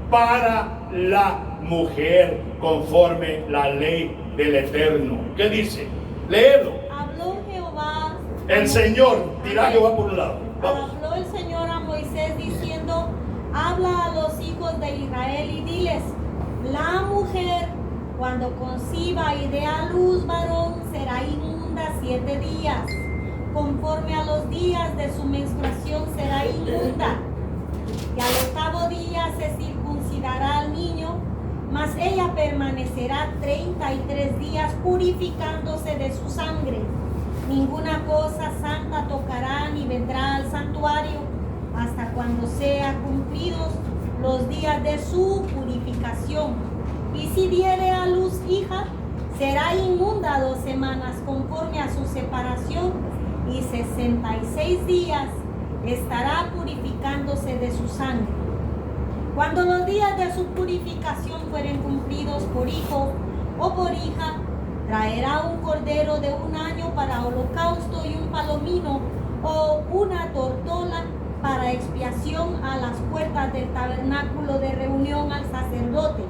para la mujer, conforme la ley del Eterno. ¿Qué dice? Léelo. Habló Jehová. El Señor, dirá Jehová por un lado. Vamos. Habló el Señor a Moisés diciendo: habla a los hijos de Israel y diles: la mujer, cuando conciba y dé a luz varón, será inmunda 7 días. Conforme a los días de su menstruación será inmunda. Y al 8º día se circuncidará al niño, mas ella permanecerá 33 días purificándose de su sangre. Ninguna cosa santa tocará ni vendrá al santuario hasta cuando sean cumplidos los días de su purificación. Y si diere a luz hija, será inmunda 2 semanas conforme a su separación, y 66 días estará purificándose de su sangre. Cuando los días de su purificación fueren cumplidos por hijo o por hija, traerá un cordero de 1 año para holocausto y un palomino o una tortola para expiación a las puertas del tabernáculo de reunión al sacerdote.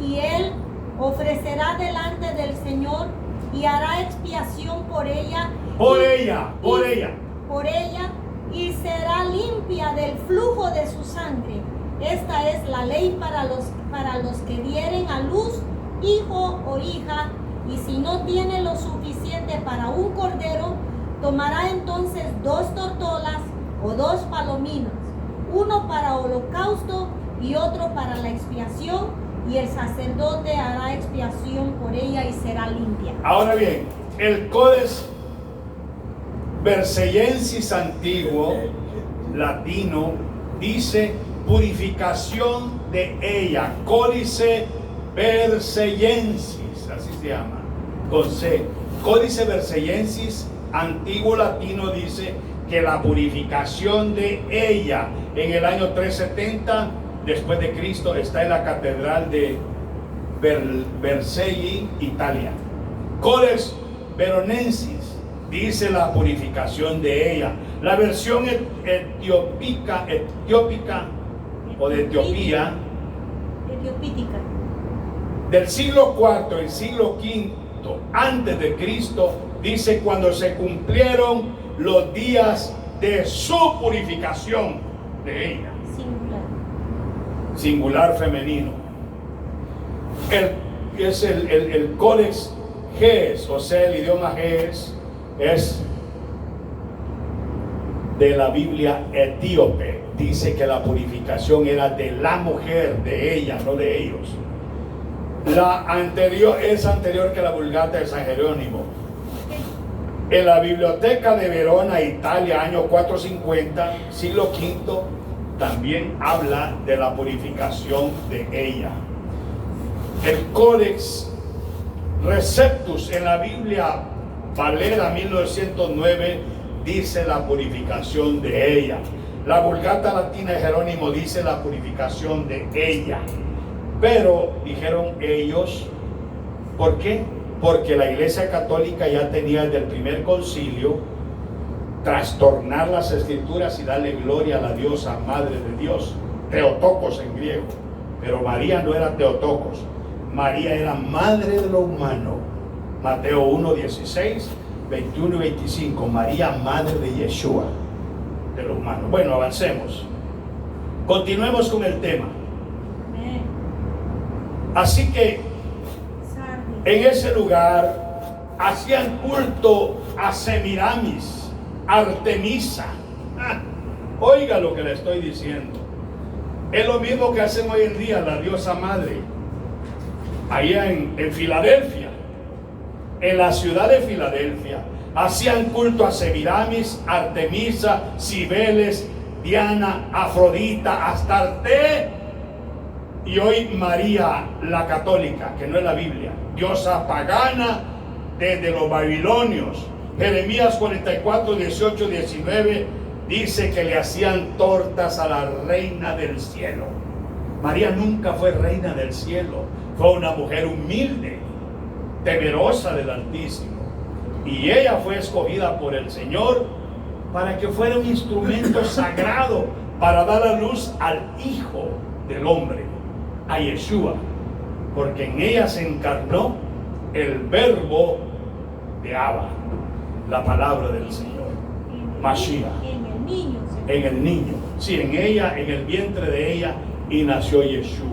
Y él ofrecerá delante del Señor y hará expiación por ella. Por ella, y será limpia del flujo de su sangre. Esta es la ley para los que dieren a luz hijo o hija, y si no tiene lo suficiente para un cordero, tomará entonces 2 tortolas o 2 palominos, uno para holocausto y otro para la expiación, y el sacerdote hará expiación por ella y será limpia. Ahora bien, el Codex Vercellensis antiguo, latino, dice purificación de ella, Códice Vercellensis, así se llama, con C. Códice Vercellensis antiguo latino dice que la purificación de ella en el año 370 después de Cristo está en la catedral de Vercelli, Italia. Codex Veronensis dice la purificación de ella. La versión etiópica o de Etiopía del siglo IV, el siglo V antes de Cristo, dice cuando se cumplieron los días de su purificación de ella. Singular femenino. Es el Codex Ge'ez, o sea, el idioma Ge'ez es de la Biblia etíope dice que la purificación era de la mujer, de ella, no de ellos. La anterior es anterior que la Vulgata de San Jerónimo. En la Biblioteca de Verona, Italia, año 450, siglo V, también habla de la purificación de ella. El Codex Receptus en la Biblia Valera 1909 dice la purificación de ella. La Vulgata Latina de Jerónimo dice la purificación de ella. Pero dijeron ellos, ¿por qué? Porque la Iglesia Católica ya tenía desde el primer concilio trastornar las escrituras y darle gloria a la diosa Madre de Dios, Theotokos en griego. Pero María no era Theotokos, María era Madre de lo humano. Mateo 1, 16, 21 y 25, María Madre de Yeshua, de lo humano. Bueno, avancemos. Continuemos con el tema. Así que en ese lugar hacían culto a Semiramis, Artemisa. Oiga lo que le estoy diciendo. Es lo mismo que hacen hoy en día la diosa madre. Allá en Filadelfia, en la ciudad de Filadelfia, hacían culto a Semiramis, Artemisa, Cibeles, Diana, Afrodita, Astarte. Y hoy María la católica, que no es la Biblia, diosa pagana desde los babilonios. Jeremías 44, 18, 19 dice que le hacían tortas a la reina del cielo. María nunca fue reina del cielo, fue una mujer humilde, temerosa del Altísimo. Y ella fue escogida por el Señor para que fuera un instrumento sagrado para dar a luz al Hijo del Hombre, a Yeshua, porque en ella se encarnó el verbo de Abba, la palabra del Señor, Mashiach. En el niño, sí, en ella, en el vientre de ella, y nació Yeshua.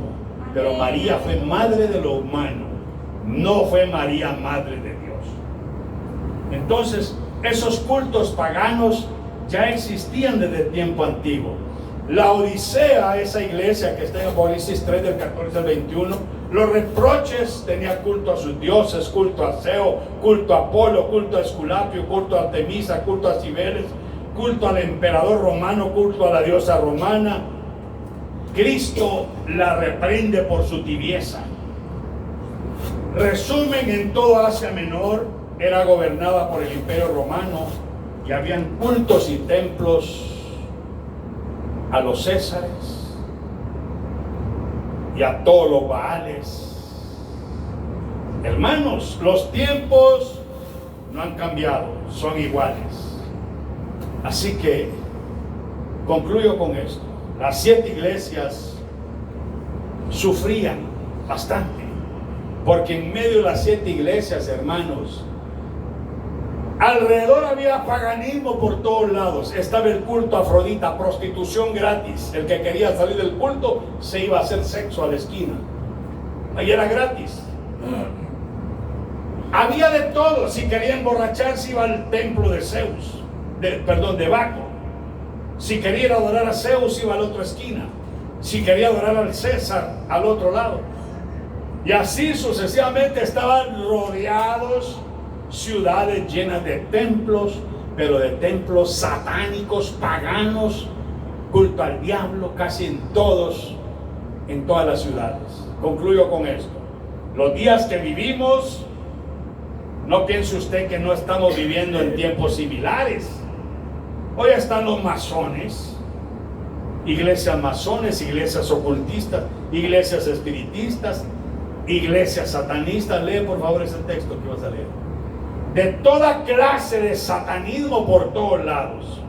Pero María fue madre de lo humano, no fue María madre de Dios. Entonces, esos cultos paganos ya existían desde el tiempo antiguo. La Odisea, esa iglesia que está en Apocalipsis 3 del 14 al 21, los reproches, tenía culto a sus dioses, culto a Zeo, culto a Apolo, culto a Esculapio, culto a Artemisa, culto a Cibeles, culto al emperador romano, culto a la diosa romana. Cristo la reprende por su tibieza. Resumen, en toda Asia Menor era gobernada por el imperio romano y habían cultos y templos a los Césares y a todos los Baales. Hermanos, los tiempos no han cambiado, son iguales. Así que concluyo con esto. Las 7 iglesias sufrían bastante, porque en medio de las 7 iglesias, hermanos, alrededor había paganismo por todos lados. Estaba el culto a Afrodita, prostitución gratis. El que quería salir del culto se iba a hacer sexo a la esquina. Ahí era gratis. Había de todo. Si quería emborracharse, iba al templo de Zeus, de Baco. Si quería ir a adorar a Zeus, iba a la otra esquina. Si quería adorar al César, al otro lado. Y así sucesivamente estaban rodeados ciudades llenas de templos, pero de templos satánicos, paganos, culto al diablo, casi en todas las ciudades. Concluyo con esto. Los días que vivimos, no piense usted que no estamos viviendo en tiempos similares. Hoy están los masones, iglesias masones, iglesias ocultistas, iglesias espiritistas, iglesias satanistas. Lee por favor ese texto que vas a leer. De toda clase de satanismo por todos lados.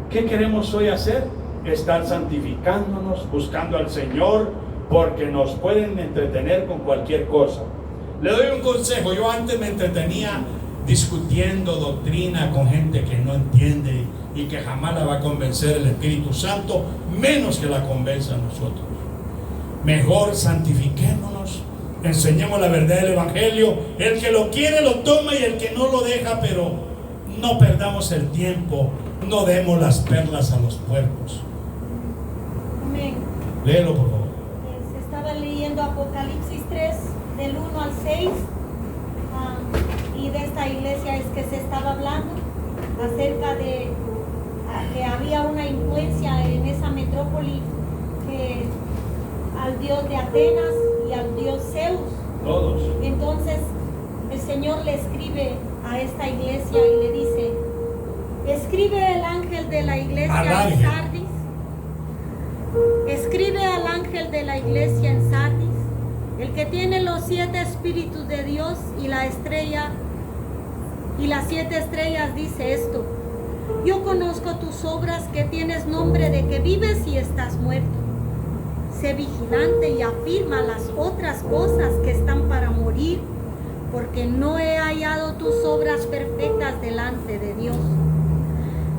¿Qué queremos hoy hacer? Estar santificándonos, buscando al Señor, porque nos pueden entretener con cualquier cosa. Le doy un consejo. Yo antes me entretenía discutiendo doctrina con gente que no entiende y que jamás la va a convencer el Espíritu Santo, menos que la convenza a nosotros. Mejor santifiquémonos, enseñemos la verdad del Evangelio. El que lo quiere lo toma y el que no lo deja, pero no perdamos el tiempo. no demos las perlas a los puercos. Amén. Léelo, por favor. Se estaba leyendo Apocalipsis 3, del 1 al 6, y de esta iglesia es que se estaba hablando acerca de que había una influencia en esa metrópoli que al dios de Atenas y al dios Zeus. Todos. Entonces el Señor le escribe a esta iglesia y le dice: escribe el ángel de la iglesia en Sardis. Escribe al ángel de la iglesia en Sardis, el que tiene los 7 espíritus de Dios y la estrella y las 7 estrellas, dice esto: yo conozco tus obras, que tienes nombre de que vives y estás muerto. Sé vigilante y afirma las otras cosas que están para morir, porque no he hallado tus obras perfectas delante de Dios.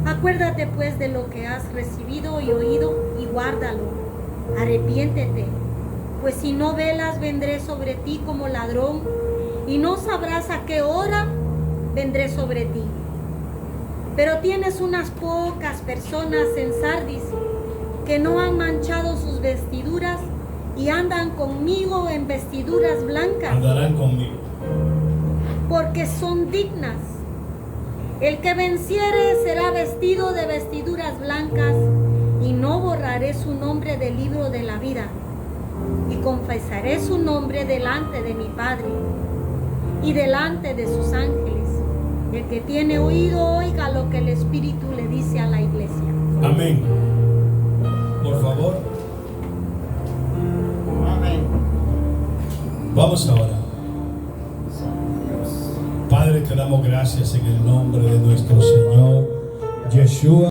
Acuérdate pues de lo que has recibido y oído y guárdalo. Arrepiéntete, pues si no velas vendré sobre ti como ladrón y no sabrás a qué hora vendré sobre ti. Pero tienes unas pocas personas en Sardis que no han manchado sus vestiduras y andan conmigo en vestiduras blancas. Andarán conmigo. Porque son dignas. El que venciere será vestido de vestiduras blancas, y no borraré su nombre del libro de la vida, y confesaré su nombre delante de mi Padre y delante de sus ángeles. El que tiene oído, oiga lo que el Espíritu le dice a la iglesia. Amén. Por favor. Amén. Vamos ahora. Padre, te damos gracias en el nombre de nuestro Señor Yeshua.